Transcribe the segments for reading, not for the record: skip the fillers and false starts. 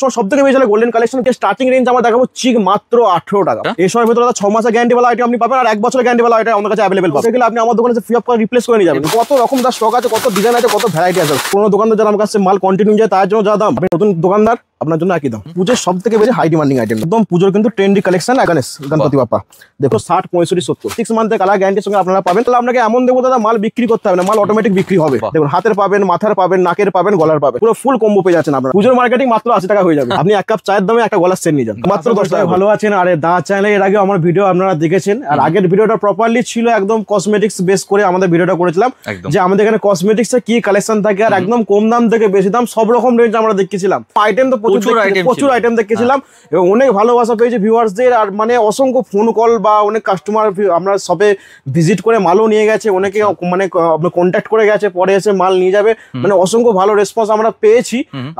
সময় সব থেকে বেশি চলে গোল্ডেন কালেকশন। স্টার্টিং রেঞ্জ আমরা দেখাবো চিক মাত্র 18 টাকা। এসবের ভিতরে 6 মাসের গ্যারান্টি वाला আইটেম আপনি পাবেন, আর 1 বছরের গ্যারান্টি वाला আইটেম আমাদের কাছে अवेलेबल পাবেন। সেগুলো আপনি আমার দোকানে ফ্রি অফ করে রিপ্লেস করে নিয়ে যাবেন। কত রকম দা স্টক আছে, কত ডিজাইন আছে, কত ভ্যারাইটি আছে। কোনো দোকানদার যারা আমার কাছে মাল কন্টিনিউ যায় তার জন্য যা দাম, আপনি নতুন দোকানদার আপনার জন্য একই দাম। পুজোর সব থেকে বেশি হাই ডিমান্ডিং আইটেম, একদম পুজোর কিন্তু ট্রেন্ডি কালেকশন। গণেশ গণপতি বাপ্পা দেখো 60 65 70 6 মান্থের কালার গ্যারান্টির সঙ্গে আপনারা পাবেন। তাহলে আপনাকে এমন দেবো দাদা মাল বিক্রি করতে হবে না, মাল অটোমেটিক বিক্রি হবে। দেখুন হাতের পাবেন, মাথার পাবেন, নাকের পাবেন, গলার পাবেন, পুরো ফুল কম্বো পেয়ে যাচ্ছেন আপনারা। পুজোর মার্কেটিং মাত্র 80 টাকা হয়ে যাবে। আপনি এক কাপ চায়ের দামে একটা গলার সেট নিয়ে যান মাত্র 10 টাকা। ভালো আছেন? আরে দা চ্যানেলে এর আগে আমার ভিডিও আপনারা দেখেছেন, আর আগের ভিডিওটা প্রপারলি ছিল একদম কসমেটিক্স বেস করে আমাদের ভিডিওটা করেছিলাম, যে আমাদের এখানে কসমেটিক্স এর কি কালেকশন থাকে আর একদম কম দাম থেকে বেশি দাম সব রকম রেঞ্জ আমরা দেখেছিলাম। আইটেম তো প্রচুর আইটেম দেখেছিলাম এবং অনেক ভালোবাসা পেয়েছে ভিউয়ার্সদের। আর মানে অসংখ্য ফোন কল বা অনেক কাস্টমার আমরা সবে ভিজিট করে মালও নিয়ে গেছে, অনেকে মানে কন্ট্যাক্ট করে গেছে, পরে এসে মাল নিয়ে যাবে। মানে অসংখ্য ভালো রেসপন্স আমরা পেয়েছি।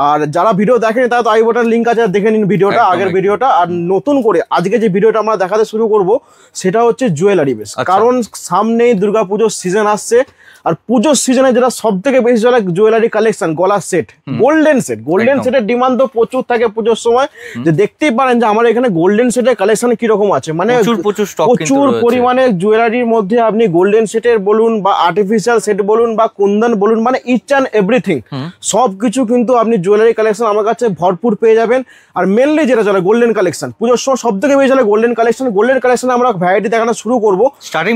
আর যারা ভিডিও দেখেনি তারা তো আই বাটন লিঙ্ক আছে, দেখে নিন ভিডিওটা, আগের ভিডিওটা। আর নতুন করে আজকে যে ভিডিওটা আমরা দেখাতে শুরু করব সেটা হচ্ছে জুয়েলারি বেস। কারণ সামনেই দুর্গাপুজোর সিজন আসছে, আর পুজোর সিজনে যেটা সব থেকে বেশি চলে জুয়েলারি কালেকশন, গলার সেট, গোল্ডেন সেট। গোল্ডেন সেটের ডিমান্ড তো প্রচুর থাকে পুজোর সময়। যে দেখতেই পারেন যে আমার এখানে গোল্ডেন সেটের কালেকশন কিরকম আছে, মানে প্রচুর পরিমাণে জুয়েলারির মধ্যে আপনি গোল্ডেন সেটের বলুন বা আর্টিফিশিয়াল সেট বলুন বা কুন্দন বলুন, মানে ইচ অ্যান্ড এভরিথিং সবকিছু কিন্তু আপনি জুয়েলারি কালেকশন আমার কাছে ভরপুর পেয়ে যাবেন। আর মেনলি যেটা চলে গোল্ডেন কালেকশন, পুজোর সময় সব থেকে বেশি চলে গোল্ডেন কালেকশন। গোল্ডেন কালেকশন আমরা ভ্যারাইটি দেখানো শুরু করবো। স্টার্টিং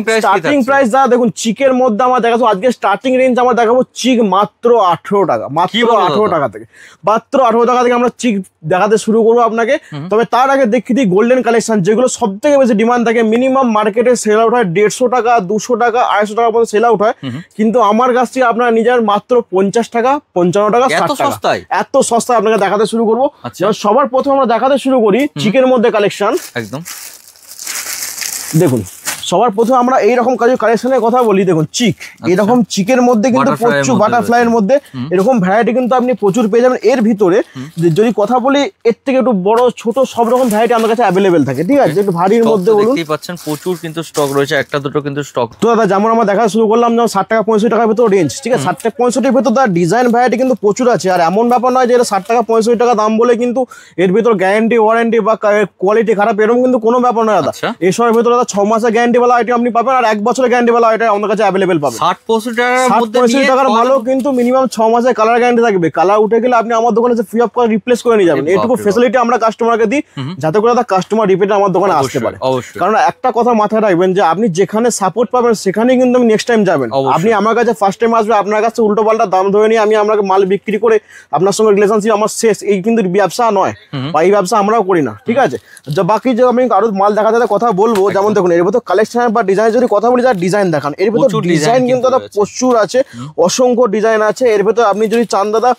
প্রাইস যা দেখুন, চিকের মধ্যে আমরা দেখাবো আজকে স্টার্টিং রেঞ্জ আমরা দেখাবো চিক মাত্র 18 টাকা। মাত্র 18 টাকা থেকে, মাত্র 18 টাকা থেকে আমরা চিক দেখাতে শুরু করবো আপনাকে। তবে তার আগে দেখি দিই গোল্ডেন কালেকশন যেগুলো সব থেকে বেশি ডিমান্ড থাকে। মিনিমাম মার্কেটে সেল আউট হয় 150 টাকা, 200 টাকা, 250 টাকার মধ্যে সেল আউট হয়, কিন্তু আমার কাছ থেকে আপনারা নিজের মাত্র 50 টাকা, 55 টাকা, 60 টাকা, এত সস্তায় আপনাকে দেখাতে শুরু করবো। সবার প্রথমে আমরা দেখাতে শুরু করি চিকের মধ্যে কালেকশন। একদম দেখুন, সবার প্রথমে আমরা এইরকম কালেকশনের কথা বলি। দেখুন চিক, এরকম চিকের মধ্যে কিন্তু প্রচুর বাটারফ্লাই এর মধ্যে এরকম ভ্যারাইটি কিন্তু আপনি প্রচুর পেয়ে যাবেন। এর ভিতরে যদি কথা বলি এর থেকে একটু বড় ছোট সব রকম ভ্যারাইটি আমার কাছে অ্যাভেলেবেল থাকে। ঠিক আছে, একটু ভারীর মধ্যে বলুন, দেখতেই পাচ্ছেন প্রচুর কিন্তু স্টক রয়েছে, একটা দুটো কিন্তু স্টক। তো দাদা যেমন আমরা দেখা শুরু করলাম যেমন 60 টাকা 65 টাকার ভিতর রেঞ্জ। ঠিক আছে, 60 টাকা 65 ভিতর তার ডিজাইন ভ্যারাইটি কিন্তু প্রচুর আছে। আর এমন ব্যাপার নয় যে এটা 60 টাকা 65 টাকা দাম বলে কিন্তু এর ভিতর গ্যারান্টি ওয়ারেন্টি বা কোয়ালিটি খারাপ এরকম কিন্তু কোনো ব্যাপার নয় দাদা। এসবের ভিতরে দাদা 6 মাসের গ্যারান্টি वाला আইটেম আপনি পাবেন, আর 1 বছরের গ্যারান্টি वाला আইটেম আমাদের কাছে अवेलेबल পাবেন। 60-65 টাকার ভালো কিন্তু মিনিমাম 6 মাসের কালার গ্যারান্টি থাকবে। কালার উঠে গেলে আপনি আমার দোকানে ফ্রি অফ করে রিপ্লেস করে নিয়ে যাবেন। এইটুকু ফ্যাসিলিটি আমরা কাস্টমারকে দিই যাতে করে তার কাস্টমার রিপিট আমার দোকানে আসতে পারে। কারণ একটা কথা মাথায় রাখবেন যে আপনি যেখানে সাপোর্ট পাবেন সেখানেই কিন্তু আমি নেক্সট টাইম যাবেন। আপনি আমার কাছে ফার্স্ট টাইম আসবে, আপনার কাছে উল্টো পাল্টা দাম ধরে নিয়ে আমি আপনাকে মাল বিক্রি করে আপনার সঙ্গে রিলেশনশিপ আমার শেষ, এই কিন্তু ব্যবসা নয় বা এই ব্যবসা আমরাও করি না। ঠিক আছে, বাকি যে আমি আরো মাল দেখাতে কথা বলবো, যেমন দেখুন এর ভিতর কালেকশন বা ডিজাইন যদি কথা বলি, যার ডিজাইন দেখান এর ভিতর ডিজাইন কিন্তু দাদা প্রচুর আছে, অসংখ্য ডিজাইন আছে। এর ভিতর আপনি যদি চান দাদা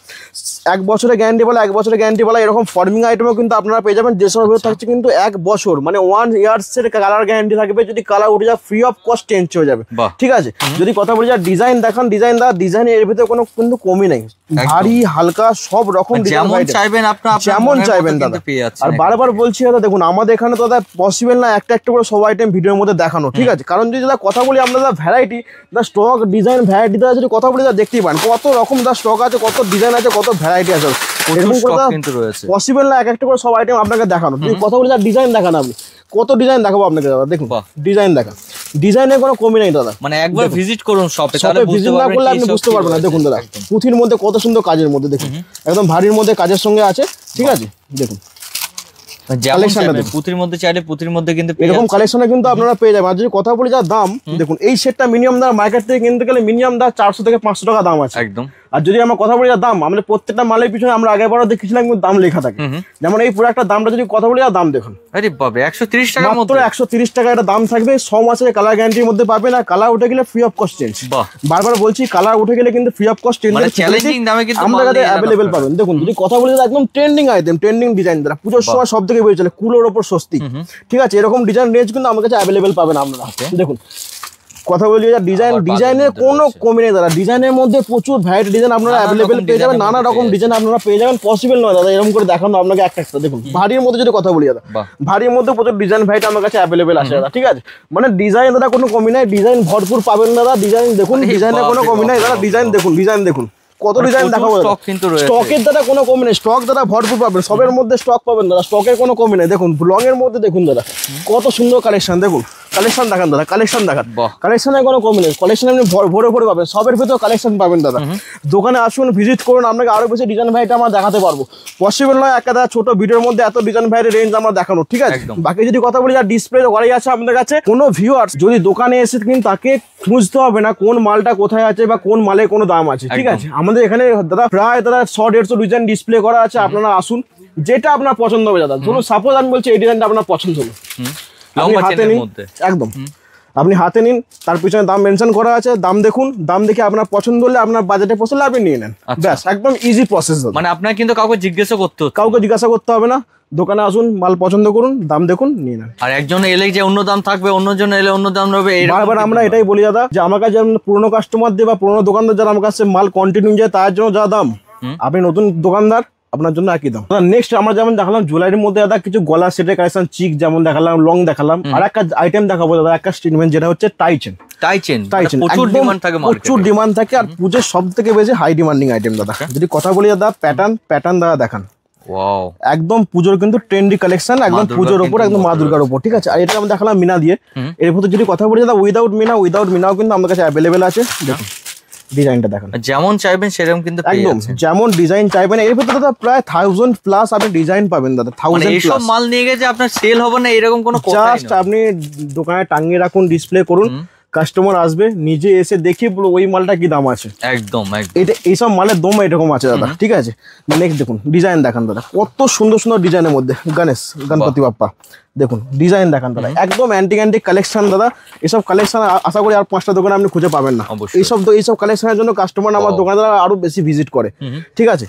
1 বছরের গ্যারান্টি বলা, 1 বছরের গ্যারান্টি বলা এরকম ফর্মিং আইটেমও কিন্তু আপনারা পেয়ে যাবেন। যেসব ভিতর থাকছে কিন্তু 1 বছর মানে 1 ইয়ার্স এর কালার গ্যারান্টি থাকবে। যদি কালার উঠে যায় ফ্রি অফ কস্ট চেঞ্জ হয়ে যাবে। ঠিক আছে, যদি কথা বলি যার ডিজাইন দেখান, ডিজাইন দাদা ডিজাইন এর ভিতরে কোনো কিন্তু কমই নেই, ভারী হালকা সব রকম যেমন চাইবেন আপনারা যেমন চাইবেন দাদা। আর বারবার বলছি দাদা দেখুন আমাদের এখানে তো দাদা পসিবল না একটা একটা করে সব আইটেম ভিডিওর মধ্যে দেখানো। ঠিক আছে, কারণ যদি দাদা কথা বলি আমরা ভ্যারাইটি দা স্টক ডিজাইন ভ্যারাইটি দ্বারা যদি কথা বলি যা দেখতেই পান কত রকম দা স্টক আছে, কত ডিজাইন আছে, কত ভ্যারাইটি আছে। পসিবল না এক একটা করে সব আইটেম আপনাকে দেখানো। যদি কথা বলি যা ডিজাইন দেখান, আপনি কত ডিজাইন দেখাবো আপনাকে দাদা। দেখুন ডিজাইন দেখা, ডিজাইনের কোনো কমি নেই দাদা। মানে একবার ভিজিট করুন শপে, তাহলে ভিজিট না করলে আপনি বুঝতে পারবেন না। দেখুন দাদা পুঁথির মধ্যে কত সুন্দর কাজের মধ্যে, দেখুন একদম ভারীর মধ্যে কাজের সঙ্গে আছে। ঠিক আছে, দেখুন পুঁথির মধ্যে চাইলে পুঁথির মধ্যে কিন্তু এরকম কালেকশনে কিন্তু আপনারা পেয়ে যাবেন। আর যদি কথা বলি যা দাম, দেখুন এই সেটটা মিনিমাম দাম মার্কেট থেকে কিনতে গেলে মিনিমাম দাম 400 থেকে 500 টাকা দাম আছে একদম। আর যদি আমরা কথা বলি দাম, আমাদের প্রত্যেকটা মালের পিছনে আমরা আগেবারও দেখেছিলাম কিন্তু দাম লেখা থাকে। যেমন এই পুরো একটা দামটা যদি কথা বলি দাম দেখুন, আরে বাবা 130 টাকার মধ্যে, মাত্র 130 টাকা এটা দাম থাকবে। 6 মাসের কালার গ্যারান্টির মধ্যে পাবেন। আর কালার উঠে গেলে ফ্রি অফ কস্ট চেঞ্জ। বারবার বলছি কালার উঠে গেলে কিন্তু ফ্রি অফ কস্ট চেঞ্জ মানে চ্যালেঞ্জিং দামে কিন্তু আমাদের কাছে अवेलेबल পাবেন। দেখুন যদি কথা বলি একদম ট্রেন্ডিং আইটেম, ট্রেন্ডিং ডিজাইন দ্বারা পুজোর সময় সব থেকে বেশি চলে কুলোর উপর স্বস্তি। ঠিক আছে, এরকম ডিজাইন রেঞ্জ কিন্তু আমার কাছে अवेलेबल পাবেন আপনারা। দেখুন কথা বলি ডিজাইন, ডিজাইনের কোনো কমি নেই দাদা। ডিজাইনের মধ্যে প্রচুর ভ্যারাইটি ডিজাইন আপনারা अवेलेबल পেয়ে যাবেন, নানা রকম ডিজাইন আপনারা পেয়ে যাবেন। পসিবল নয় দাদা এরকম করে দেখানো আপনাকে একটা একটা। দেখুন ভারীর মধ্যে যদি কথা বলি দাদা, ভারীর মধ্যে প্রচুর ডিজাইন ভ্যারাইটি আমার কাছে अवेलेबल আছে দাদা। ঠিক আছে, মানে ডিজাইন দাদা কোনো কমি নাই, ডিজাইন ভরপুর পাবেন দাদা। ডিজাইন দেখুন, ডিজাইনের কোনো কমি নাই দাদা। ডিজাইন দেখুন, ডিজাইন দেখুন কত ডিজাইন দেখাবো স্টক কিন্তু রয়েছে, স্টকের দাদা কোনো কমি নেই, স্টক দাদা ভরপুর পাবেন, সবের মধ্যে স্টক পাবেন দাদা, স্টকের কোনো কমি নেই। দেখুন লং এর মধ্যে দেখুন দাদা কত সুন্দর কালেকশন, দেখুন কালেকশন দেখান দাদা, কালেকশন দেখান, কালেকশনের কোনো কমি নেই, কালেকশন আপনি ভরে ভরে পাবেন, সবের ভিতরে কালেকশন পাবেন দাদা। দোকানে আসুন, ভিজিট করুন, আপনাকে আরো বেশি ডিজাইন ভ্যারাইটি আমরা দেখাতে পারবো। পসিবল নয় একটা ছোট ভিডিওর মধ্যে এত ডিজাইন ভ্যারাইটি রেঞ্জ আমরা দেখানো, ঠিক আছে। বাকি যদি কথা বলি, যার ডিসপ্লে করাই আছে আপনাদের কাছে, কোনো ভিউয়ার্স যদি দোকানে এসে কিন্তু তাকে খুঁজতে হবে না কোন মালটা কোথায় আছে বা কোন মালের কোনো দাম আছে, ঠিক আছে। আমাদের এখানে দাদা প্রায় দাদা 100-150 ডিজাইন ডিসপ্লে করা আছে, আপনারা আসুন, যেটা আপনার পছন্দ হবে দাদা। ধরুন সাপোজ আমি বলছি এই ডিজাইনটা আপনার পছন্দ হলো, আপনি হাতে নিন, একদম আপনি হাতে নিন, তার পিছনে দাম মেনশন করা আছে, দাম দেখুন, দাম দেখে আপনার পছন্দ হলে, আপনার বাজেটে পছন্দ আপনি নিয়ে নেন, ব্যাস একদম ইজি প্রসেস। মানে আপনার কিন্তু কাউকে জিজ্ঞাসা করতে হবে না, দোকানে আসুন, মাল পছন্দ করুন, দাম দেখুন, নিয়ে নেন। আর একজন এলে যে অন্য দাম থাকবে, অন্যজন এলে অন্য দাম হবে, বারবার আমরা এটাই বলি দাদা, যে আমার কাছে পুরোনো কাস্টমার দিয়ে বা পুরোনো দোকানদার যারা আমার কাছে মাল কন্টিনিউ যায় তার জন্য যা দাম, আপনি নতুন দোকানদার আপনার জন্য একই দাম। নেক্সট আমরা যেমন দেখালাম জুয়েলারির মধ্যে দাদা কিছু গলা সেটের কালেকশন, চিক যেমন দেখালাম, লং দেখালাম, আর একটা আইটেম দেখাবো দাদা, একটা স্টেটমেন্ট, যেটা হচ্ছে টাই চেন। প্রচুর ডিমান্ড থাকে, আর পুজোর সব থেকে বেশি হাই ডিমান্ডিং আইটেম দাদা। যদি কথা বলি দাদা, প্যাটার্ন দাদা দেখান, একদম পুজোর কিন্তু ট্রেন্ডি কালেকশন, একদম পুজোর উপর, একদম মা দুর্গার উপর, ঠিক আছে। আর এটা আমি দেখালাম মিনা দিয়ে, এর ভিতরে যদি কথা বলি দাদা উইদাউট মিনাও কিন্তু আমাদের কাছে অ্যাভেলেবেল আছে। দেখুন ডিজাইনটা দেখেন, যেমন চাইবেন সেরকম কিন্তু একদম যেমন ডিজাইন চাইবেন। এর ভিতরে দাদা প্রায় 1000+ আপনি ডিজাইন পাবেন দাদা, 1000+। এইসব মাল নিয়ে গেছে আপনার সেল হবে না এরকম কোনো কথা নেই, জাস্ট আপনি দোকানে টাঙিয়ে রাখুন, ডিসপ্লে করুন, কাস্টমার আসবে নিজে এসে দেখে বলো ওই মালটা কি দাম আছে। একদম এটা এইসব মালের দম এরকম আছে দাদা, ঠিক আছে। নেক্সট দেখুন ডিজাইন দেখান দাদা, কত সুন্দর সুন্দর ডিজাইনের মধ্যে গণপতি বাপ্পা, দেখুন ডিজাইন দেখান দাদা, একদম অ্যান্টিক কালেকশন দাদা। এইসব কালেকশন আশা করি আর 5টা দোকানে আপনি খুঁজে পাবেন না। এইসব কালেকশনের জন্য কাস্টমার আমার দোকানদার আরো বেশি ভিজিট করে, ঠিক আছে।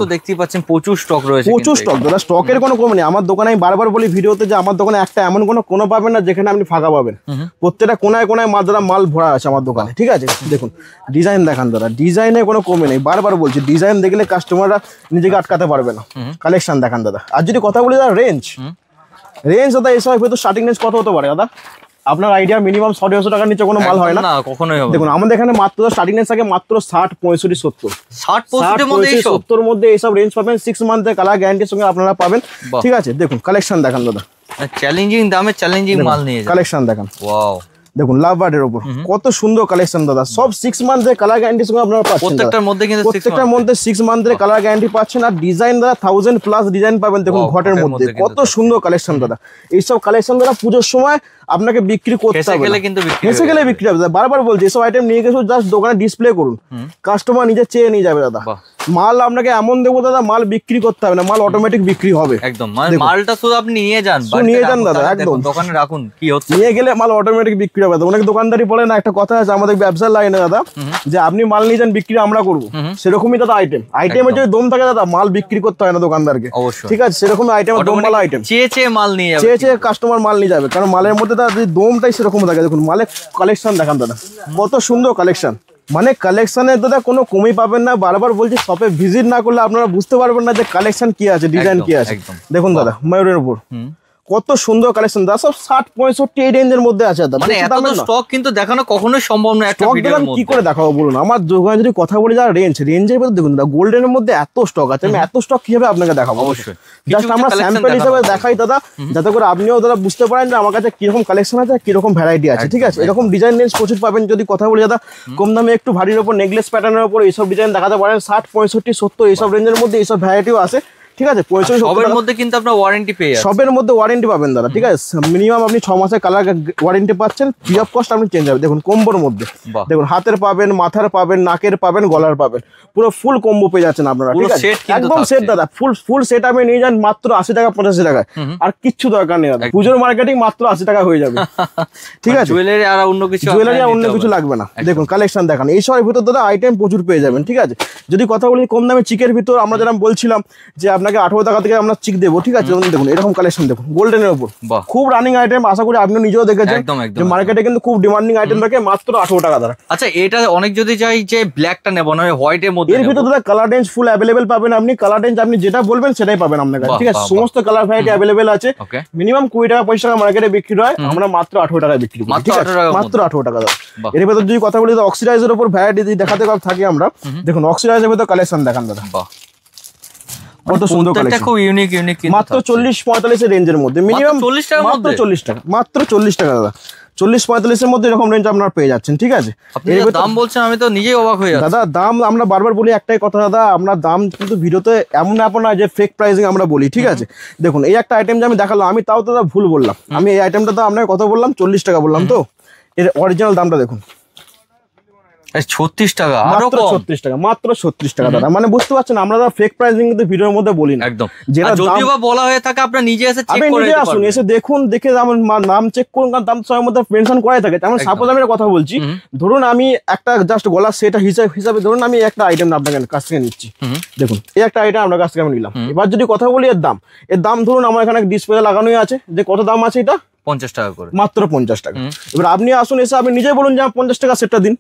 তো দেখতেই পাচ্ছেন প্রচুর স্টক রয়েছে, প্রচুর স্টক দাদা, স্টকের কোনো কম নেই। আমার দোকানে আমি বারবার বলি ভিডিওতে যে আমার দোকানে একটা এমন কোনো পাবেন না যেখানে আপনি ফাঁকা পাবেন, প্রত্যেকটা কোনায় মাল ভরা আছে আমার দোকানে, ঠিক আছে। দেখুন ডিজাইন দেখান দাদা, ডিজাইনে কোনো কমে নেই, বারবার বলছি ডিজাইন দেখলে কাস্টমাররা নিজেকে আটকাতে পারবে না। কালেকশন দেখান দাদা। আর যদি কথা বলি দাদা রেঞ্জ দাদা, এই সময় সার্টিং রেঞ্জ কত হতে পারে দাদা? আপনার আইডিয়া মিনিমাম 100-150 টাকার নিচে কোনো মাল হয় না, কখনোই হবে। দেখুন আমাদের এখানে মাত্র স্টার্টিং রেঞ্জ থাকে মাত্র 60, 65, 70 মধ্যে এইসব রেঞ্জ পাবেন। 6 মান্থের কালার গ্যারান্টির সঙ্গে আপনারা পাবেন, ঠিক আছে। দেখুন কালেকশন দেখান দাদা, চ্যালেঞ্জিং দামে চ্যালেঞ্জিং মাল নিয়ে কালেকশন দেখান। ওয়াও, দেখুন লাভ বার্ডের উপর কত সুন্দর কালেকশন দাদা, সব 6 মান্থের কালার গ্যারান্টির সঙ্গে আপনারা পাচ্ছেন। প্রত্যেকটার মধ্যে 6 মান্থের কালার গ্যারান্টি পাচ্ছেন। আর ডিজাইন দাদা 1000+ ডিজাইন পাবেন। দেখুন ঘটের মধ্যে কত সুন্দর কালেকশন দাদা। এইসব কালেকশন দাদা পুজোর সময় আপনাকে বিক্রি করতে হবে, হেসে গেলে বিক্রি হবে। বারবার বলছি এসব আইটেম নিয়ে গেছো জাস্ট দোকানে ডিসপ্লে করুন, কাস্টমার নিজে চেয়ে নিয়ে যাবে দাদা। মাল আপনাকে এমন দেবো দাদা, মাল বিক্রি করতে হবে না, মাল অটোমেটিক বিক্রি হবে। একদম মালটা শুধু আপনি নিয়ে যান দাদা, একদম দোকানে রাখুন, কি হচ্ছে নিয়ে গেলে মাল অটোমেটিক বিক্রি হবে। অনেক দোকানদারি বলে না, একটা কথা আছে আমাদের ব্যবসার লাইনে দাদা, যে আপনি মাল নিয়ে যান বিক্রি আমরা করবো, সেরকমই দাদা আইটেমের যদি দম থাকে দাদা, মাল বিক্রি করতে হয় না দোকানদারকে, ঠিক আছে। সেরকম আইটেম দমওয়ালা আইটেম চেয়ে মাল নিয়ে যাবে, চেয়ে কাস্টমার মাল নিয়ে যাবে, কারণ মালের মধ্যে দাদা দমটাই সেরকম থাকে। দেখুন মালের কালেকশন দেখান দাদা, কত সুন্দর কালেকশন, মানে কালেকশনের দাদা কোনো কমই পাবেন না। বারবার বলছি শপে ভিজিট না করলে আপনারা বুঝতে পারবেন না যে কালেকশন কি আছে, ডিজাইন কি আছে। দেখুন দাদা ময়ূরের উপর কত সুন্দর কালেকশন দাদা, সব 60-65 এই রেঞ্জের মধ্যে আছে দাদা। মানে এত স্টক কিন্তু দেখানো কখনোই সম্ভব না একটা ভিডিওর মধ্যে। কি করে দেখাবো বলুন? আমার দোকানে যদি কথা বলি যা রেঞ্জের ভিতরে দেখুন দাদা, গোল্ডেনের মধ্যে এত স্টক আছে, আমি এত স্টক কিভাবে আপনাকে দেখাবো? অবশ্যই জাস্ট আমরা স্যাম্পল হিসেবে দেখাই দাদা, যাতে করে আপনিও দাদা বুঝতে পারেন যে আমার কাছে কিরকম কালেকশন আছে, কিরকম ভ্যারাইটি আছে, ঠিক আছে। এরকম ডিজাইন রেঞ্জ প্রচুর পাবেন। যদি কথা বলি দাদা, কম দামে একটু ভারীর উপর নেকলেস প্যাটার্নের উপর এইসব ডিজাইন দেখাতে পারেন। 60, 65, 70 এইসব রেঞ্জের মধ্যে এইসব ভ্যারাইটিও আছে, ঠিক আছে। সবের মধ্যে কিন্তু আপনার ওয়ারেন্টি পেয়ে যাবেন, সবের মধ্যে ওয়ারেন্টি পাবেন দাদা, ঠিক আছে। মিনিমাম আপনি 6 মাসের কালার ওয়ারেন্টি পাচ্ছেন, ফ্রি অফ কস্ট আপনি চেঞ্জ হবে। দেখুন কম্বোর মধ্যে দেখুন হাতের পাবেন, মাথার পাবেন, নাকের পাবেন, গলার পাবেন, পুরো ফুল কম্বো পেয়ে যাচ্ছেন আপনারা, ঠিক আছে। একদম সেট দাদা, ফুল সেট আপনি নিয়ে যান মাত্র 80 টাকা 85 টাকায়, আর কিচ্ছু দরকার নেই দাদা। পুজোর মার্কেটিং মাত্র 80 টাকা হয়ে যাবে, ঠিক আছে। জুয়েলারি আর অন্য কিছু লাগবে না। দেখুন কালেকশন দেখান, এই সবের ভিতর দাদা আইটেম প্রচুর পেয়ে যাবেন, ঠিক আছে। যদি কথা বলি কম দামে চিকের ভিতর, আমরা যেরকম বলছিলাম যে আপনাকে আপনাকে 18 টাকা থেকে আমরা চিক দেবো, ঠিক আছে? দেখুন এরকম কালেকশন দেখুন গোল্ডেনের উপর, খুব রানিং আইটেম, আশা করি আপনি নিজেও দেখেছেন যে মার্কেটে কিন্তু খুব ডিমান্ডিং আইটেম থাকে, মাত্র 18 টাকা দ্বারা। আচ্ছা এটা অনেক যদি চাই যে ব্ল্যাকটা নেব না হোয়াইট এর মধ্যে, এর ভিতরে দাদা কালার রেঞ্জ ফুল অ্যাভেলেবেল পাবেন আপনি, কালার রেঞ্জ আপনি যেটা বলবেন সেটাই পাবেন আপনার কাছে, ঠিক আছে? সমস্ত কালার ভ্যারাইটি অ্যাভেলেবেল আছে, মিনিমাম 20 টাকা 25 টাকা মার্কেটে বিক্রি হয়, আমরা মাত্র 18 টাকায় বিক্রি করি, ঠিক আছে? মাত্র 18 টাকা দাদা। এর ভিতরে যদি কথা বলি অক্সিডাইজের উপর ভ্যারাইটি দেখাতে থাকি আমরা, দেখুন অক্সিডাইজের ভিতরে কালেকশন দেখান দাদা, কত সুন্দর কালেকশন, খুব ইউনিক ইউনিক, মাত্র 40-45 এর রেঞ্জের মধ্যে, মিনিমাম 40 টাকার মধ্যে, মাত্র 40 টাকা, মাত্র 40 টাকা দাদা, 40-45 এর মধ্যে এরকম রেঞ্জ আপনারা পেয়ে যাচ্ছেন, ঠিক আছে? এর দাম বলছেন আমি তো নিজেই অবাক হয়ে যাচ্ছি দাদা। দাম আমরা বারবার বলি একটাই কথা দাদা, আমরা দাম কিন্তু ভিডিওতে এমন না যে ফেক প্রাইসিং আমরা বলি, ঠিক আছে? দেখুন এই একটা আইটেম যে আমি দেখালাম, আমি তাও দাদা ভুল বললাম, আমি এই আইটেমটা তো আপনাকে কত বললাম, 40 টাকা বললাম, তো এর অরিজিনাল দামটা দেখুন 36 টাকা, আরো মাত্র 36 টাকা, মাত্র 36 টাকা দাদা। মানে বুঝতে পারছেন আমরা ফেক প্রাইসিং কিন্তু ভিডিওর মধ্যে বলি না একদম, যেটা যদিও বা বলা হয়ে থাকে আপনারা নিজে এসে চেক করে নিতে আসুন, এসে দেখুন, দেখে নাম চেক করুন, কারণ দাম সময়ের মধ্যে মেনশন করাই থাকে। যেমন সাপোজ আমি একটা কথা বলছি, ধরুন আমি একটা জাস্ট গলার সেট হিসাবে ধরুন আমি একটা আইটেম আপনার কাছ থেকে নিচ্ছি, দেখুন এই একটা আইটেম আপনার কাছ থেকে আমি নিলাম। এবার যদি কথা বলি এর দাম ধরুন আমার এখানে ডিসপ্লে লাগানোই আছে, যে কত দাম আছে এটা 50 টাকা করে, মাত্র 50 টাকা। এবার আপনি আসুন, এসে আপনি নিজে বলুন যে 50 টাকা সেটটা দিন,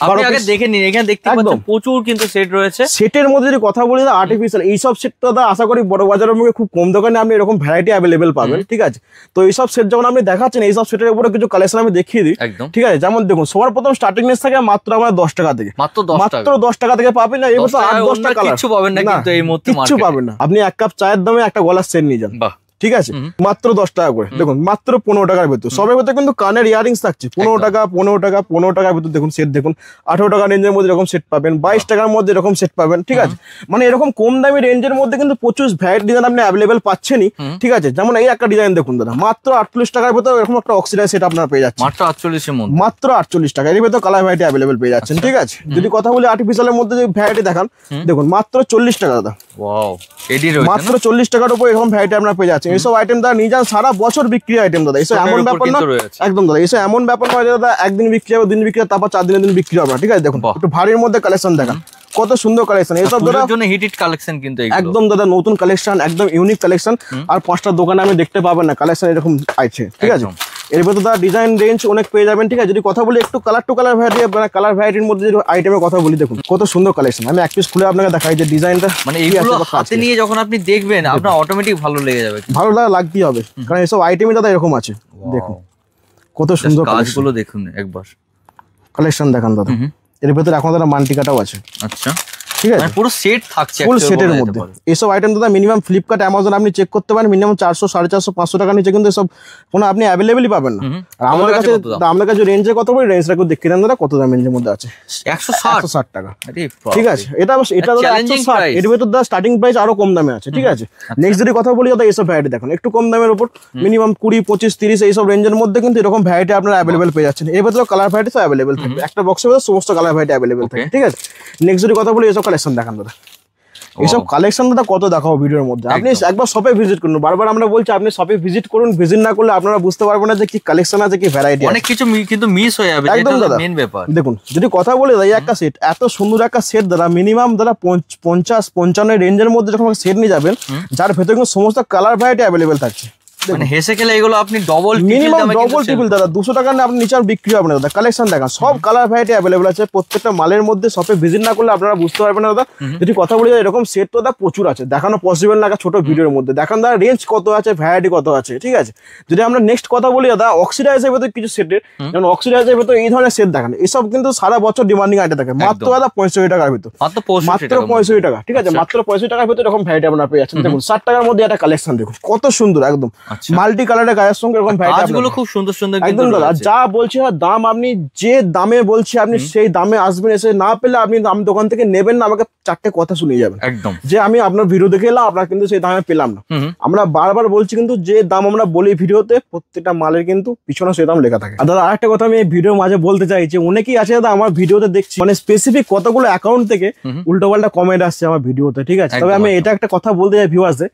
আপনি আগে দেখে নিন, এখানে দেখতে পাচ্ছেন প্রচুর কিন্তু সেট রয়েছে। সেটের মধ্যে যদি কথা বলি না আর্টিফিশিয়াল এইসব সেটটা দা আশা করি বড় বাজারের মধ্যে খুব কম দোকানে আপনি এরকম ভ্যারাইটি অ্যাভেলেবেল পাবেন, ঠিক আছে? তো এইসব সেট যখন আপনি দেখাচ্ছেন, এইসব সেটের উপরে কিছু কালেকশন আমি দেখিয়ে দিই, ঠিক আছে? যেমন দেখুন সবার প্রথম স্টার্টিং রেঞ্জ থাকে মাত্র আমরা 10 টাকা থেকে, মাত্র 10 টাকা থেকে পাবেন না, এবার তো 8-10 টাকা কিছু পাবেন না, কিন্তু এই মুহূর্তে কিছু পাবেন না। আপনি এক কাপ চায়ের দামে একটা গলার সেট নিয়ে যান, ঠিক আছে? মাত্র 10 টাকা করে, দেখুন মাত্র 15 টাকার ভেতর, সবের ভেতর কিন্তু কানের ইয়ারিংস থাকছে 15 টাকা 15 টাকার ভেতর। দেখুন সেট দেখুন 18 টাকা রেঞ্জের মধ্যে এরকম সেট পাবেন, 22 টাকার মধ্যে এরকম সেট পাবেন, ঠিক আছে? মানে এরকম কম দামি রেঞ্জের মধ্যে কিন্তু প্রচুর ভ্যারাইটি ডিজাইন আপনি অ্যাভেলেবেল পাচ্ছেনই, ঠিক আছে? যেমন এই একটা ডিজাইন দেখুন দাদা, মাত্র 48 টাকার ভেতর এরকম একটা অক্সিডাইজ সেট আপনারা পেয়ে যাচ্ছেন, মাত্র 48 এর মধ্যে, মাত্র 48 টাকা। এর ভেতর কালার ভ্যারাইটি অ্যাভেলেবেল পেয়ে যাচ্ছেন, ঠিক আছে? যদি কথা বলি আর্টিফিশিয়ালের মধ্যে যে ভ্যারাইটি দেখান, দেখুন মাত্র 40 টাকা দাদা, মাত্র 40 টাকার উপর এরকম ভ্যারাইটি আপনারা পেয়ে যাচ্ছেন। এইসব আইটেম দাদা নিয়ে যান, সারা বছর বিক্রি আইটেম দাদা, এইসব এমন ব্যাপার না, একদম দাদা এইসব এমন ব্যাপার নয় দাদা একদিন বিক্রি হবে, দিন বিক্রি হবে, তারপর 4 দিনের দিন বিক্রি হবে, ঠিক আছে? দেখুন একটু ভারীর মধ্যে কালেকশন দেখান, কত সুন্দর কালেকশন, এইসব দাদা জন্য হিট কালেকশন, কিন্তু একদম দাদা নতুন কালেকশন, একদম ইউনিক কালেকশন, আর 5টা দোকানে আমি দেখতে পাবেন না কালেকশন এরকম আছে, ঠিক আছে? এর ভেতর দাদা ডিজাইন রেঞ্জ অনেক পেয়ে যাবেন, ঠিক আছে? যদি কথা বলি একটু colour to colour variety, colour ভ্যারাইটির মধ্যে যদি আইটেমের কথা বলি, দেখুন কত সুন্দর কালেকশন। আমি এক পিস খুলে আপনাকে দেখাই যে ডিজাইনটা, মানে এইগুলো হাতে নিয়ে যখন আপনি দেখবেন আপনার অটোমেটিক ভালো লেগে যাবে, ভালো লাগতেই হবে, কারণ এসব আইটেমই দাদা এরকম আছে। দেখুন কত সুন্দর কাজগুলো দেখুন একবার, কালেকশন দেখান দাদা। এর ভেতরে এখন দাদা মাল্টিকাটাও আছে, আচ্ছা ঠিক আছে? পুরো সেট থাকছে, ফুল সেটের মধ্যে। এইসব আইটেম দাদা মিনিমাম ফ্লিপকার্ট অ্যামাজন আপনি চেক করতে পারেন, মিনিমাম 400 450 500 টাকার নিচে কিন্তু এসব কোনো আপনি অ্যাভেলেবেলই পাবেন না। আর আমাদের কাছে রেঞ্জের কত বলি, রেঞ্জটা একটু দেখে নেন দাদা কত দাম রেঞ্জের মধ্যে আছে, 160 টাকা, ঠিক আছে? এটা দাদা 160, এর ভেতর দাদা স্টার্টিং প্রাইস আরো কম দামে আছে, ঠিক আছে? নেক্সট যদি কথা বলি দাদা এইসব ভ্যারাইটি দেখুন একটু কম দামের উপর, মিনিমাম 20 25 30 এইসব রেঞ্জের মধ্যে কিন্তু এরকম ভ্যারাইটি আপনারা অ্যাভেলেবেল পেয়ে যাচ্ছেন। এর ভেতরে কালার ভ্যারাইটি তো অ্যাভেলেবেল থাকবে, একটা বক্সের ভেতর সমস্ত কালার ভ্যারাইটি অ্যাভেলেবেল থাকে, ঠিক আছে? নেক্সট যদি কথা বলি এইসব কালেকশন দেখান দাদা, এইসব কালেকশন দাদা কত দেখাবো ভিডিওর মধ্যে, আপনি একবার শপে ভিজিট করুন, বারবার আমরা বলছি আপনি শপে ভিজিট করুন, ভিজিট না করলে আপনারা বুঝতে পারবেন না যে কি কালেকশন আছে, কি ভ্যারাইটি, অনেক কিছু কিন্তু মিস হয়ে যাবে, একদম দাদা মেইন ব্যাপার। দেখুন যদি কথা বলি দাদা একটা সেট, এত সুন্দর একটা সেট দাদা, মিনিমাম দাদা 50-55 রেঞ্জের মধ্যে যখন সেট নিয়ে যাবেন, যার ভেতরে কিন্তু সমস্ত কালার ভ্যারাইটি অ্যাভেলেবেল থাকছে, মানে হেসে খেলে এগুলো আপনি ডবল ট্রিপল দাদা 200 টাকা না আপনি নিচে আর বিক্রি হবে না দাদা। কালেকশন দেখান, সব কালার ভ্যারাইটি অ্যাভেলেবল আছে প্রত্যেকটা মালের মধ্যে, শপে ভিজিট না করলে আপনারা বুঝতে পারবেন না দাদা। যদি কথা বলি এরকম সেট তো দাদা প্রচুর আছে, দেখানো পসিবল না ছোট ভিডিওর মধ্যে, দেখান দাদা রেঞ্জ কত আছে, ভ্যারাইটি কত আছে, ঠিক আছে? যদি আমরা নেক্সট কথা বলি দাদা অক্সিডাইজের ভেতরে কিছু সেটের, যেমন অক্সিডাইজের ভেতরে এই ধরনের সেট দেখান, এসব কিন্তু সারা বছর ডিমান্ডিং আইটেম থাকে, মাত্র দাদা 65 টাকার ভেতর, মাত্র 65 টাকা, ঠিক আছে? মাত্র 65 টাকার ভেতরে এরকম ভ্যারাইটি আপনারা পেয়ে যাচ্ছেন। দেখুন 60 টাকার মধ্যে একটা কালেকশন দেখুন কত সুন্দর, একদম মাল্টি কালারের গায়ের সঙ্গে এরকম কাজগুলো খুব সুন্দর সুন্দর, একদম দাদা যা বলছি দাম, আপনি যে দামে বলছি আপনি সেই দামে আসবেন, এসে না পেলে আপনি দোকান থেকে নেবেন না, আমাকে 4টে কথা শুনিয়ে যাবেন একদম, যে আমি আপনার ভিডিও দেখে এলাম আপনার কিন্তু সেই দামে পেলাম না। আমরা বারবার বলছি কিন্তু যে দাম আমরা বলি ভিডিওতে, প্রত্যেকটা মালের কিন্তু পিছনে সেই দাম লেখা থাকে। দাদা আরেকটা কথা আমি এই ভিডিওর মাঝে বলতে চাই, যে অনেকেই আছে দাদা আমার ভিডিওতে দেখছি, মানে স্পেসিফিক কতগুলো অ্যাকাউন্ট থেকে উল্টো পাল্টা কমেন্ট আসছে আমার ভিডিওতে, ঠিক আছে? তবে আমি এটা একটা কথা বলতে চাই ভিউয়ার্সদের,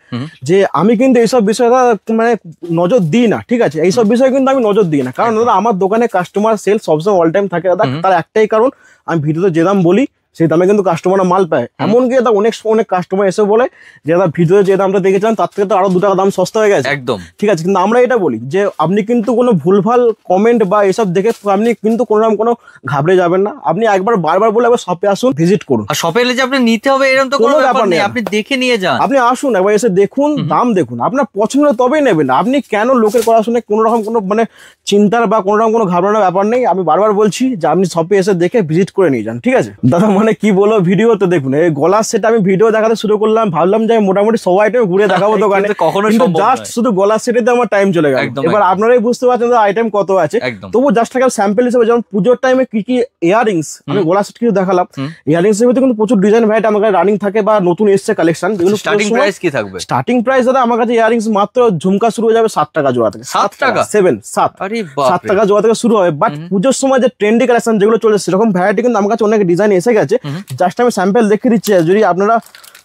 যে আমি কিন্তু এইসব বিষয়ে মানে নজর দিই না, ঠিক আছে? এইসব বিষয়ে কিন্তু আমি নজর দিই না, কারণ দাদা আমার দোকানে কাস্টমার সেল সবসময় অল টাইম থাকে দাদা, তার একটাই কারণ আমি ভিডিওতে যে দাম বলি সেই দামে কিন্তু কাস্টমাররা মাল পায়। এমনকি দাদা অনেক কাস্টমার এসে বলে যে দাদা ভিডিওতে যে দামটা দেখেছিলাম তার থেকে তো আরো 2 টাকা দাম সস্তা হয়ে গেছে। একদম ঠিক আছে, কিন্তু আমরা এটা বলি যে আপনি কিন্তু কোনো ভুলভাল কমেন্ট বা এসব দেখে আপনি কিন্তু কোনো ঘাবড়ে যাবেন না। আপনি একবার বারবার বলে একবার শপে আসুন, ভিজিট করুন। আর শপে এলে যে আপনি নিতে হবে এরকম তো কোনো ব্যাপার নেই, আপনি দেখে নিয়ে যান। আপনি আসুন একবার এসে দেখুন, দাম দেখুন, আপনার পছন্দ তবেই নেবেন। আপনি কেন লোকের কথা শুনে কোনো রকম কোনো মানে চিন্তার বা কোনো রকম কোনো ঘাবড়ানোর ব্যাপার নেই। আমি বারবার বলছি যে আপনি শপে এসে দেখে ভিজিট করে নিয়ে যান। ঠিক আছে দাদা, মানে কি বলো, ভিডিও তো দেখুন, এই গলার সেট আমি ভিডিও দেখাতে শুরু করলাম, ভাবলাম যে মোটামুটি সবাই আইটেম ঘুরে দেখাবো দোকানে, কিন্তু জাস্ট শুধু গলার সেটেতে আমার টাইম চলে গেল। এবার আপনারাই বুঝতে পারছেন আইটেম কত আছে, তবু জাস্ট একটা স্যাম্পল হিসেবে যেমন পুজোর টাইমে কি কি ইয়ারিংস, আমি গলার সেট কিছু দেখালাম। ইয়ারিংস এর মধ্যে কিন্তু প্রচুর ডিজাইন ভ্যারাইটি আমার কাছে রানিং থাকে বা নতুন এসছে কালেকশন। স্টার্টিং প্রাইস কি থাকবে? স্টার্টিং প্রাইস দাদা আমার কাছে ইয়ারিংস মাত্র ঝুমকা শুরু হয়ে যাবে 7 টাকা জোড়া থেকে। 7 টাকা? 7 টাকা জোড়া থেকে শুরু হবে। বাট পুজোর সময় যে ট্রেন্ডি কালেকশন যেগুলো চলছে সেরকম ভ্যারাইটি কিন্তু আমার কাছে অনেক ডিজাইন এসে গেছে। জাস্ট আমি স্যাম্পল দেখে দিচ্ছি, যদি আপনারা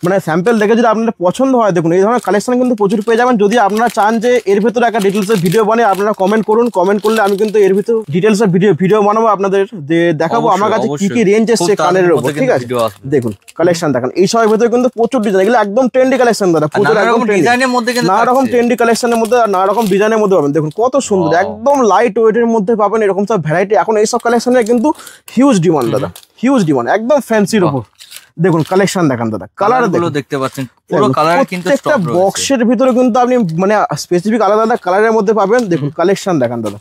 মানে স্যাম্পল দেখে যদি আপনাদের পছন্দ হয়, দেখুন এই ধরনের কালেকশন কিন্তু প্রচুর পেয়ে যাবেন। যদি আপনারা চান যে এর ভিতরে একটা ডিটেলসের ভিডিও বানিয়ে আপনারা কমেন্ট করুন, কমেন্ট করলে আমি কিন্তু এর ভিতরে ডিটেলসের ভিডিও বানাবো আপনাদের, যে দেখাবো আমার কাছে কি কি রেঞ্জ এসছে কানের উপর। ঠিক আছে, দেখুন কালেকশন দেখেন, এই সবের ভিতরে কিন্তু প্রচুর ডিজাইন, এগুলো একদম ট্রেন্ডি কালেকশন দাদা, প্রচুর একদম ডিজাইনের মধ্যে কিন্তু নানা রকম ট্রেন্ডি কালেকশনের মধ্যে আর নানা রকম ডিজাইনের মধ্যে পাবেন। দেখুন কত সুন্দর, একদম লাইট ওয়েটের মধ্যে পাবেন এরকম সব ভ্যারাইটি। এখন এইসব কালেকশনের কিন্তু হিউজ ডিমান্ড দাদা, হিউজ ডিমান্ড, একদম ফ্যান্সির উপর। দেখুন কালেকশন দেখান দাদা, কালার গুলো দেখতে পাচ্ছেন, পুরো কালার কিন্তু একটা বক্সের ভিতরে কিন্তু আপনি মানে স্পেসিফিক আলাদা আলাদা কালারের মধ্যে পাবেন। দেখুন কালেকশন দেখান দাদা,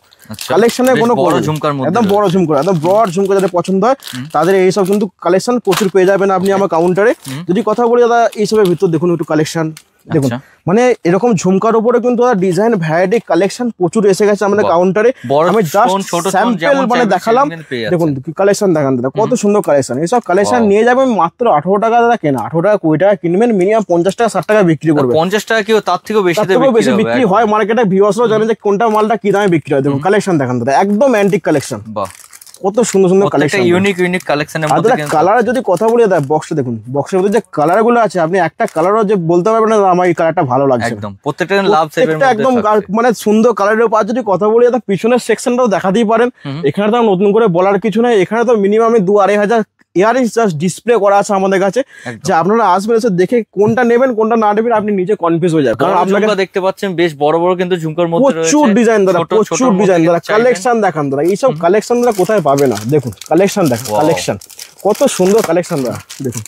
কালেকশনের কোনো বড় ঝুমকার মধ্যে, একদম বড় ঝুমকা, একদম ব্রড ঝুমকা যাদের পছন্দ হয় তাদের এইসব কিন্তু কালেকশন প্রচুর পেয়ে যাবেন আপনি আমার কাউন্টারে। যদি কথা বলি দাদা এইসবের ভিতর দেখুন একটু কালেকশন দেখুন, মানে এরকম ঝুমকার উপরে কিন্তু ডিজাইন ভ্যারাইটি কালেকশন প্রচুর এসে গেছে আমাদের কাউন্টারে। আমি জাস্ট স্যাম্পল মানে দেখালাম, দেখুন কালেকশন দেখান দাদা, কত সুন্দর কালেকশন। এইসব কালেকশন নিয়ে যাবেন মাত্র 18 টাকা দাদা কেনা, 18 টাকা 20 টাকা কিনবেন, মিনিমাম 50 টাকা 60 টাকা বিক্রি করবেন। 50 টাকা কেউ তার থেকেও বেশি বিক্রি হয় মার্কেটে। ভিউয়ার্সরাও জানেন যে কোনটা মালটা কি দামে বিক্রি হয়। দেখুন কালেকশন দেখান দাদা, একদম অ্যান্টিক কালেকশন, কত সুন্দর সুন্দর কালেকশন, ইউনিক কালেকশনের মধ্যে। কালার যদি কথা বলি দাদা, বক্সটা দেখুন, বক্সের মধ্যে যে কালার গুলো আছে আপনি একটা কালারও যে বলতে পারবেন না আমার এই কালারটা ভালো লাগছে। একদম প্রত্যেকটা লাভ সেভের মধ্যে একদম মানে সুন্দর কালারের উপর। যদি কথা বলি দাদা পিছনের সেকশনটাও দেখাতেই পারেন, এখানে তো নতুন করে বলার কিছু নাই। এখানে তো মিনিমাম 2-2.5 হাজার ইয়ারিংস জাস্ট ডিসপ্লে করা আছে আমাদের কাছে, যে আপনারা আসবেন এসে দেখে কোনটা নেবেন কোনটা না নেবেন আপনি নিজে কনফিউজ হয়ে যাবেন। কারণ আপনারা দেখতে পাচ্ছেন বেশ বড় বড় কিন্তু ঝুমকার মধ্যে রয়েছে প্রচুর ডিজাইন দাদা, প্রচুর ডিজাইন দাদা। কালেকশন দেখান দাদা, এইসব কালেকশন দাদা কোথায় পাবে না। দেখুন কালেকশন দেখুন, কালেকশন কত সুন্দর কালেকশন দাদা। দেখুন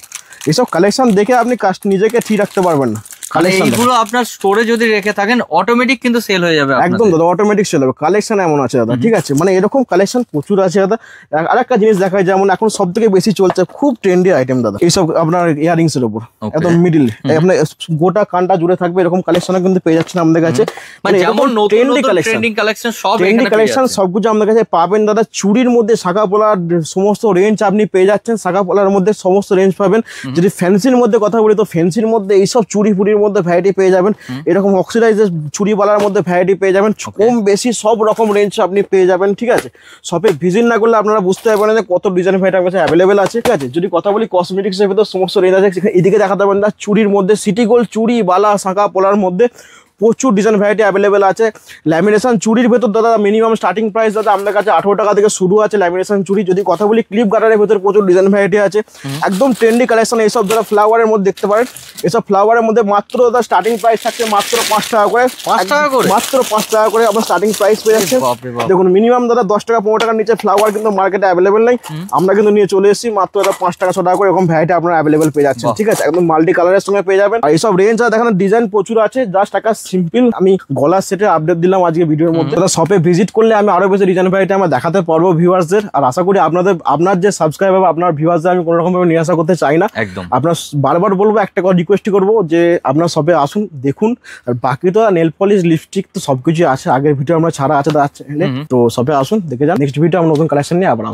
এইসব কালেকশন দেখে আপনি নিজেকে ঠিক রাখতে পারবেন না। এইগুলো আপনার স্টোরে যদি রেখে থাকেন অটোমেটিক কিন্তু সেল হয়ে যাবে, একদম দাদা অটোমেটিক সেল হবে। কালেকশন এমন আছে দাদা, ঠিক আছে, মানে এরকম কালেকশন প্রচুর আছে দাদা। আরেকটা জিনিস দেখায়, যেমন এখন সব থেকে বেশি চলছে খুব ট্রেন্ডি আইটেম দাদা, এইসব আপনার ইয়ারিংস এর উপর একদম মিডিল আপনার গোটা কানটা জুড়ে থাকবে এরকম কালেকশন কিন্তু পেয়ে যাচ্ছেন আমাদের কাছে। মানে যেমন ট্রেন্ডি কালেকশন সব ট্রেন্ডি কালেকশন সবকিছু আমাদের কাছে পাবেন দাদা। চুড়ির মধ্যে শাখা পলার সমস্ত রেঞ্জ আপনি পেয়ে যাচ্ছেন, শাখা পলার মধ্যে সমস্ত রেঞ্জ পাবেন। যদি ফ্যান্সির মধ্যে কথা বলি তো ফ্যান্সির মধ্যে এইসব চুড়ি ফুড়ির মধ্যে ভ্যারাইটি পেয়ে যাবেন, এরকম অক্সিডাইজের চুড়িওয়ালার মধ্যে ভ্যারাইটি পেয়ে যাবেন, কম বেশি সব রকম রেঞ্জ আপনি পেয়ে যাবেন। ঠিক আছে, শপে ভিজিট না করলে আপনারা বুঝতে পারবেন যে কত ডিজাইন ভ্যারাইটি আমার কাছে অ্যাভেলেবেল আছে। ঠিক আছে, যদি কথা বলি কসমেটিক্স এর ভিতর সমস্ত রেঞ্জ আছে, এদিকে দেখাতে পারবেন না চুড়ির মধ্যে সিটি গোল্ড চুড়ি বালা শাখা পোলার মধ্যে প্রচুর ডিজাইন ভ্যারাইটি অ্যাভেলেবেল আছে। ল্যামিনেশন চুড়ির ভেতর দাদা মিনিমাম স্টার্টিং প্রাইস দাদা আমাদের কাছে 18 টাকা থেকে শুরু আছে ল্যামিনেশন চুড়ি। যদি কথা বলি ক্লিপ গার্ডারের ভেতর প্রচুর ডিজাইন ভ্যারাইটি আছে, একদম ট্রেন্ডি কালেকশন। এইসব দাদা ফ্লাওয়ারের মধ্যে দেখতে পারেন, এসব ফ্লাওয়ারের মধ্যে মাত্র দাদা স্টার্টিং প্রাইস থাকছে মাত্র 5 টাকা করে, মাত্র 5 টাকা করে আপনার স্টার্টিং প্রাইস পেয়ে যাচ্ছে। দেখুন মিনিমাম দাদা 10 টাকা 15 টাকার নিচে ফ্লাওয়ার কিন্তু মার্কেটে অ্যাভেলেবেল নেই, আমরা কিন্তু নিয়ে চলে এসেছি মাত্র দাদা 5 টাকা 6 টাকা করে এরকম ভ্যারাইটি আপনারা অ্যাভেলেবেল পেয়ে যাচ্ছেন। ঠিক আছে, একদম মাল্টি কালারের সঙ্গে পেয়ে যাবেন। আর এইসব রেঞ্জ দেখেন ডিজাইন প্রচুর আছে, জাস্ট টাকা সিম্পল আমি গলার সেটের আপডেট দিলাম আজকে ভিডিওর মধ্যে। শপে ভিজিট করলে আমি আরো বেশি ডিজাইন ভ্যারাইটি আমরা দেখাতে পারবো ভিউয়ার্সদের। আর আশা করি আপনার যে সাবস্ক্রাইবার আপনার ভিউয়ার্সদের আমি কোনো রকম ভাবে নিয়ে আসা করতে চাই না। একদম আপনার বারবার বলবো, একটা কথা রিকোয়েস্ট করবো যে আপনার শপে আসুন, দেখুন। আর বাকি তো নেল পলিশ লিপস্টিক তো সবকিছু আছে, আগের ভিডিও আমরা ছাড়া আছে, তো শপে আসুন দেখে যান। নেক্সট ভিডিও আমরা নতুন কালেকশন নিয়ে আবার আসবো।